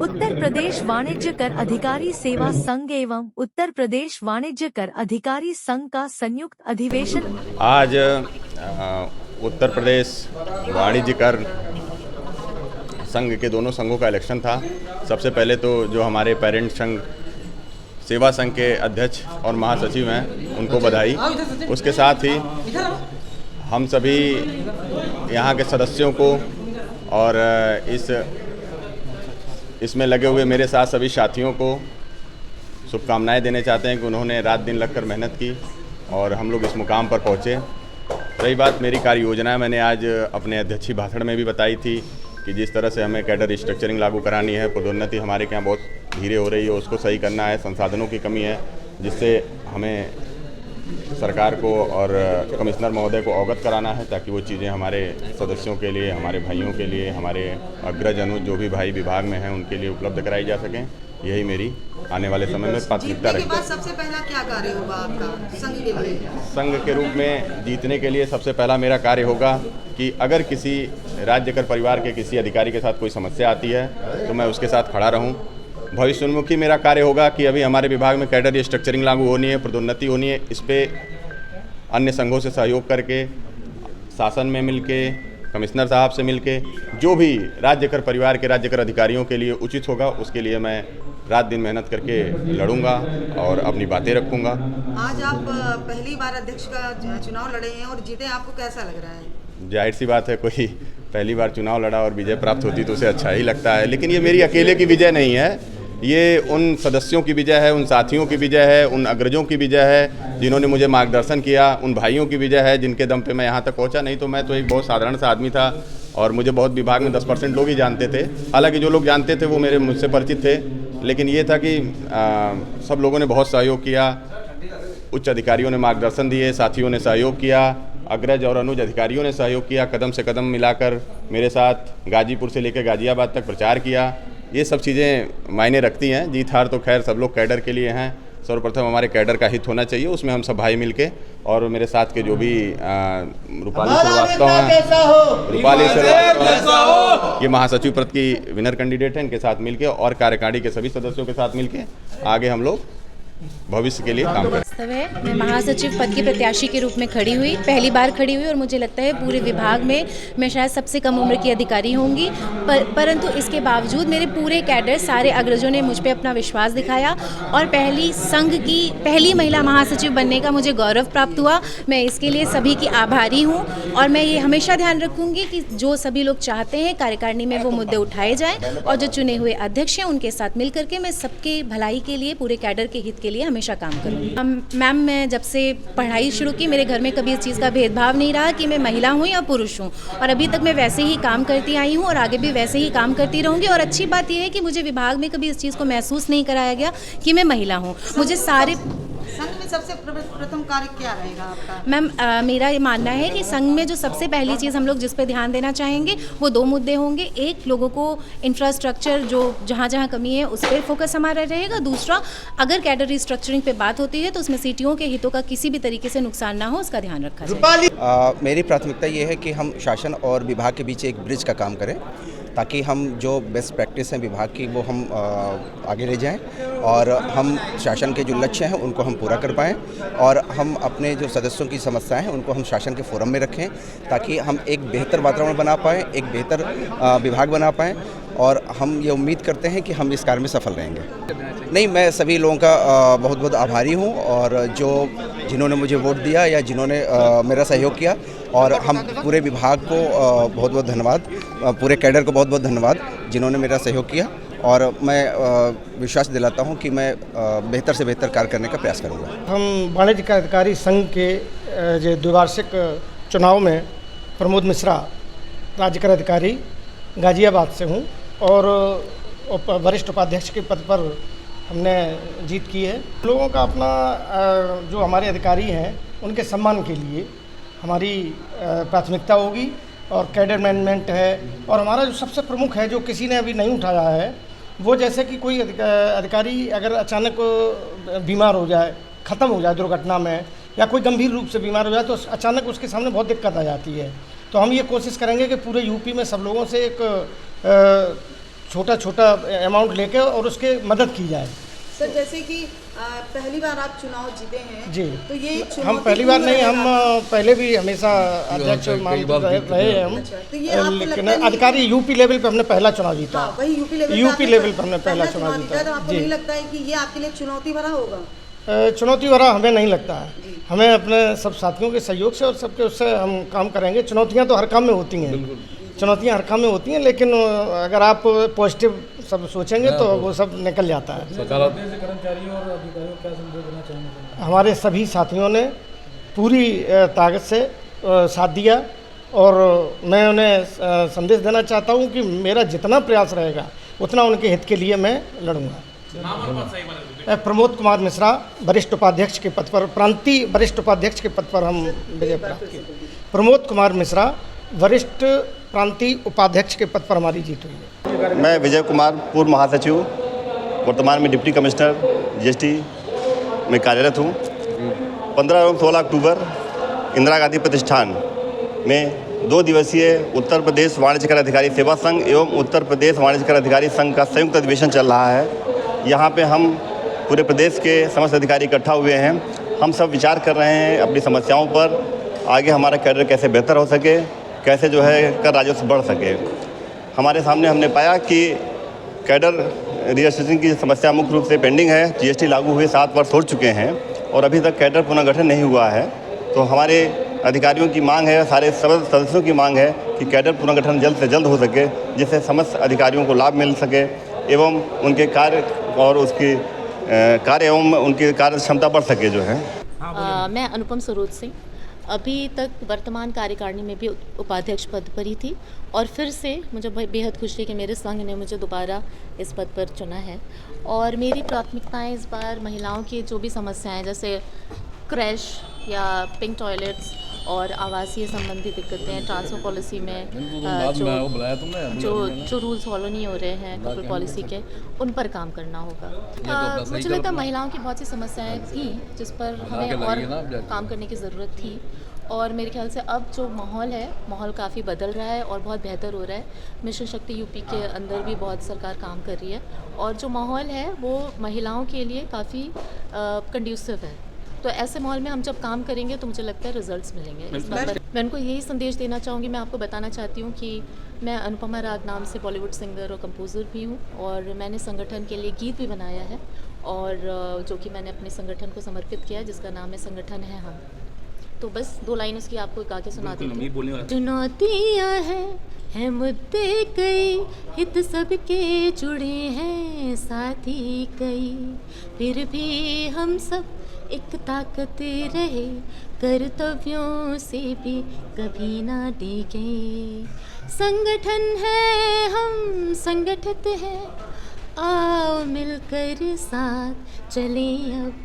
उत्तर प्रदेश वाणिज्य कर अधिकारी सेवा संघ एवं उत्तर प्रदेश वाणिज्य कर अधिकारी संघ का संयुक्त अधिवेशन आज उत्तर प्रदेश वाणिज्य कर संघ के दोनों संघों का इलेक्शन था। सबसे पहले तो जो हमारे पेरेंट संघ सेवा संघ के अध्यक्ष और महासचिव हैं उनको बधाई। उसके साथ ही हम सभी यहाँ के सदस्यों को और इसमें लगे हुए मेरे साथ सभी साथियों को शुभकामनाएं देने चाहते हैं कि उन्होंने रात दिन लगकर मेहनत की और हम लोग इस मुकाम पर पहुँचे। रही बात मेरी कार्य योजना, मैंने आज अपने अध्यक्षीय भाषण में भी बताई थी कि जिस तरह से हमें कैडर रिस्ट्रक्चरिंग लागू करानी है, पदोन्नति हमारे यहाँ बहुत धीरे हो रही है, उसको सही करना है, संसाधनों की कमी है, जिससे हमें सरकार को और कमिश्नर महोदय को अवगत कराना है ताकि वो चीज़ें हमारे सदस्यों के लिए, हमारे भाइयों के लिए, हमारे अग्रज अनुज जो भी भाई विभाग में हैं उनके लिए उपलब्ध कराई जा सकें। यही मेरी आने वाले समय में प्राथमिकता रहेगी। सबसे पहला क्या कार्य होगा आपका संघ के लिए? संघ के रूप में जीतने के लिए सबसे पहला मेरा कार्य होगा कि अगर किसी राज्य कर परिवार के किसी अधिकारी के साथ कोई समस्या आती है तो मैं उसके साथ खड़ा रहूं। भविष्योन्मुखी मेरा कार्य होगा कि अभी हमारे विभाग में कैडर रिस्ट्रक्चरिंग लागू होनी है, पदोन्नति होनी है, इस पे अन्य संघों से सहयोग करके, शासन में मिलके, कमिश्नर साहब से मिलके, जो भी राज्य कर परिवार के राज्य कर अधिकारियों के लिए उचित होगा उसके लिए मैं रात दिन मेहनत करके लड़ूंगा और अपनी बातें रखूंगा। आज आप पहली बार अध्यक्ष का चुनाव लड़े हैं और जीते, आपको कैसा लग रहा है? जाहिर सी बात है, कोई पहली बार चुनाव लड़ा और विजय प्राप्त होती तो उसे अच्छा ही लगता है, लेकिन ये मेरी अकेले की विजय नहीं है, ये उन सदस्यों की विजय है, उन साथियों की विजय है, उन अग्रजों की विजय है जिन्होंने मुझे मार्गदर्शन किया, उन भाइयों की विजय है जिनके दम पे मैं यहाँ तक पहुँचा। नहीं तो मैं तो एक बहुत साधारण सा आदमी था और मुझे बहुत विभाग में 10% लोग ही जानते थे। हालांकि जो लोग जानते थे वो मुझसे परिचित थे, लेकिन ये था कि सब लोगों ने बहुत सहयोग किया, उच्च अधिकारियों ने मार्गदर्शन दिए, साथियों ने सहयोग किया, अग्रज और अनुज अधिकारियों ने सहयोग किया, कदम से कदम मिलाकर मेरे साथ गाजीपुर से लेकर गाजियाबाद तक प्रचार किया। ये सब चीज़ें मायने रखती हैं। जीत हार तो खैर सब लोग कैडर के लिए हैं, सर्वप्रथम हमारे कैडर का हित होना चाहिए, उसमें हम सब भाई मिलके और मेरे साथ के जो भी रूपाली श्रीवास्तव हैं, रूपाली श्रीवास्तव ये महासचिव पद की विनर कैंडिडेट हैं, इनके साथ मिलके और कार्यकारिणी के सभी सदस्यों के साथ मिलके आगे हम लोग भविष्य के लिए काम करें। वास्तव है मैं महासचिव पद की प्रत्याशी के रूप में खड़ी हुई, पहली बार खड़ी हुई और मुझे लगता है पूरे विभाग में मैं शायद सबसे कम उम्र की अधिकारी होंगी, परंतु इसके बावजूद मेरे पूरे कैडर, सारे अग्रजों ने मुझ पे अपना विश्वास दिखाया और पहली संघ की पहली महिला महासचिव बनने का मुझे गौरव प्राप्त हुआ। मैं इसके लिए सभी की आभारी हूँ और मैं ये हमेशा ध्यान रखूँगी कि जो सभी लोग चाहते हैं कार्यकारिणी में वो मुद्दे उठाए जाएँ और जो चुने हुए अध्यक्ष हैं उनके साथ मिल करके मैं सबके भलाई के लिए, पूरे कैडर के हित के लिए हमेशा काम करूँगी। मैम, मैं जब से पढ़ाई शुरू की मेरे घर में कभी इस चीज़ का भेदभाव नहीं रहा कि मैं महिला हूँ या पुरुष हूँ और अभी तक मैं वैसे ही काम करती आई हूँ और आगे भी वैसे ही काम करती रहूँगी। और अच्छी बात यह है कि मुझे विभाग में कभी इस चीज़ को महसूस नहीं कराया गया कि मैं महिला हूँ। मुझे सारे संघ में सबसे प्रथम कार्य क्या रहेगा आपका? मैम, मेरा ये मानना है कि संघ में जो सबसे पहली चीज़ हम लोग जिस पे ध्यान देना चाहेंगे वो दो मुद्दे होंगे। एक, लोगों को इंफ्रास्ट्रक्चर जो जहाँ जहाँ कमी है उस पर फोकस हमारा रहेगा। दूसरा, अगर कैडर रिस्ट्रक्चरिंग पे बात होती है तो उसमें सीटीओ के हितों का किसी भी तरीके से नुकसान ना हो, उसका ध्यान रखा जाए। मेरी प्राथमिकता ये है कि हम शासन और विभाग के बीच एक ब्रिज का काम करें ताकि हम जो बेस्ट प्रैक्टिस हैं विभाग की वो हम आगे ले जाएं और हम शासन के जो लक्ष्य हैं उनको हम पूरा कर पाएँ और हम अपने जो सदस्यों की समस्याएं हैं उनको हम शासन के फोरम में रखें ताकि हम एक बेहतर वातावरण बना पाएँ, एक बेहतर विभाग बना पाएँ और हम ये उम्मीद करते हैं कि हम इस कार्य में सफल रहेंगे। नहीं, मैं सभी लोगों का बहुत बहुत आभारी हूँ और जिन्होंने मुझे वोट दिया या जिन्होंने मेरा सहयोग किया और हम पूरे विभाग को बहुत बहुत धन्यवाद, पूरे कैडर को बहुत बहुत धन्यवाद जिन्होंने मेरा सहयोग किया और मैं विश्वास दिलाता हूं कि मैं बेहतर से बेहतर कार्य करने का प्रयास करूंगा। हम वाणिज्य कर अधिकारी संघ के जो द्विवार्षिक चुनाव में प्रमोद मिश्रा राज्य कर अधिकारी गाजियाबाद से हूं और वरिष्ठ उपाध्यक्ष के पद पर हमने जीत की है। लोगों का अपना जो हमारे अधिकारी हैं उनके सम्मान के लिए हमारी प्राथमिकता होगी और कैडर मैनेजमेंट है और हमारा जो सबसे प्रमुख है जो किसी ने अभी नहीं उठाया है वो जैसे कि कोई अधिकारी अगर अचानक बीमार हो जाए, ख़त्म हो जाए दुर्घटना में या कोई गंभीर रूप से बीमार हो जाए तो अचानक उसके सामने बहुत दिक्कत आ जाती है। तो हम ये कोशिश करेंगे कि पूरे यूपी में सब लोगों से एक छोटा छोटा अमाउंट लेके और उसके मदद की जाए। सर जैसे कि पहली बार आप चुनाव जीते हैं जी, तो ये हम पहली बार नहीं, हम पहले भी हमेशा अध्यक्ष मान रहे हैं हम। अच्छा, तो ये आपको लेकिन लगता है अधिकारी यूपी लेवल पे हमने पहला चुनाव जीता। हाँ, वही यूपी लेवल पे हमने पहला चुनाव जीता। तो आपको जी, नहीं लगता है कि ये आपके लिए चुनौती भरा होगा? चुनौती भरा हमें नहीं लगता है। हमें अपने सब साथियों के सहयोग से और सबके उससे हम काम करेंगे। चुनौतियाँ तो हर काम में होती हैं, चुनौतियाँ हर काम में होती हैं, लेकिन अगर आप पॉजिटिव सब सोचेंगे तो वो सब निकल जाता है। कर्मचारियों और अधिकारियों को क्या संदेश देना चाहेंगे? हमारे सभी साथियों ने पूरी ताकत से साथ दिया और मैं उन्हें संदेश देना चाहता हूँ कि मेरा जितना प्रयास रहेगा उतना उनके हित के लिए मैं लड़ूंगा। प्रमोद कुमार मिश्रा, वरिष्ठ उपाध्यक्ष के पद पर, प्रांतीय वरिष्ठ उपाध्यक्ष के पद पर हम विजय प्राप्त किए। प्रमोद कुमार मिश्रा, वरिष्ठ प्रांतीय उपाध्यक्ष के पद पर हमारी जीत हुई है। मैं विजय कुमार, पूर्व महासचिव, वर्तमान में डिप्टी कमिश्नर जीएसटी में कार्यरत हूँ। 15 और 16 अक्टूबर इंदिरा गांधी प्रतिष्ठान में 2 दिवसीय उत्तर प्रदेश वाणिज्य कर अधिकारी सेवा संघ एवं उत्तर प्रदेश वाणिज्य कर अधिकारी संघ का संयुक्त अधिवेशन चल रहा है। यहाँ पे हम पूरे प्रदेश के समस्त अधिकारी इकट्ठा हुए हैं। हम सब विचार कर रहे हैं अपनी समस्याओं पर, आगे हमारा कैडर कैसे बेहतर हो सके, कैसे जो है कर राजस्व बढ़ सके। हमारे सामने हमने पाया कि कैडर रजिस्ट्रेशन की समस्या मुख्य रूप से पेंडिंग है। जीएसटी लागू हुए 7 वर्ष हो चुके हैं और अभी तक कैडर पुनर्गठन नहीं हुआ है। तो हमारे अधिकारियों की मांग है, सारे सदस्यों की मांग है कि कैडर पुनर्गठन जल्द से जल्द हो सके, जिससे समस्त अधिकारियों को लाभ मिल सके एवं उनके कार्य और उसकी कार्य एवं उनकी कार्य क्षमता बढ़ सके जो है। मैं अनुपम सरोज सिंह अभी तक वर्तमान कार्यकारिणी में भी उपाध्यक्ष पद पर ही थी और फिर से मुझे बेहद खुशी है कि मेरे संघ ने मुझे दोबारा इस पद पर चुना है। और मेरी प्राथमिकताएं इस बार महिलाओं की जो भी समस्याएं जैसे क्रैश या पिंक टॉयलेट्स और आवासीय संबंधी दिक्कतें, ट्रांसफर पॉलिसी में जो रूल्स फॉलो नहीं हो रहे हैं कपल पॉलिसी के, उन पर काम करना होगा। मुझे लगता है महिलाओं की बहुत सी समस्याएं थी जिस पर हमें और काम करने की ज़रूरत थी और मेरे ख्याल से अब जो माहौल है, माहौल काफ़ी बदल रहा है और बहुत बेहतर हो रहा है। मिशन शक्ति यूपी के अंदर भी बहुत सरकार काम कर रही है और जो माहौल है वो महिलाओं के लिए काफ़ी कंड्यूसिव है। तो ऐसे माहौल में हम जब काम करेंगे तो मुझे लगता है रिजल्ट्स मिलेंगे। इस बात पर मैं उनको यही संदेश देना चाहूँगी। मैं आपको बताना चाहती हूँ कि मैं अनुपमा राग नाम से बॉलीवुड सिंगर और कंपोज़र भी हूँ और मैंने संगठन के लिए गीत भी बनाया है और जो कि मैंने अपने संगठन को समर्पित किया है, जिसका नाम है संगठन है हम। तो बस 2 लाइन उसकी आपको गा के सुना देती हूँ। चुनौतियाँ हैं मुद्दे कई, हित सबके जुड़े हैं साथी कई, फिर भी हम सब एक ताकत रहे, कर्तव्यों से भी कभी ना डिगे। संगठन है हम संगठित है, आओ मिलकर साथ चले अब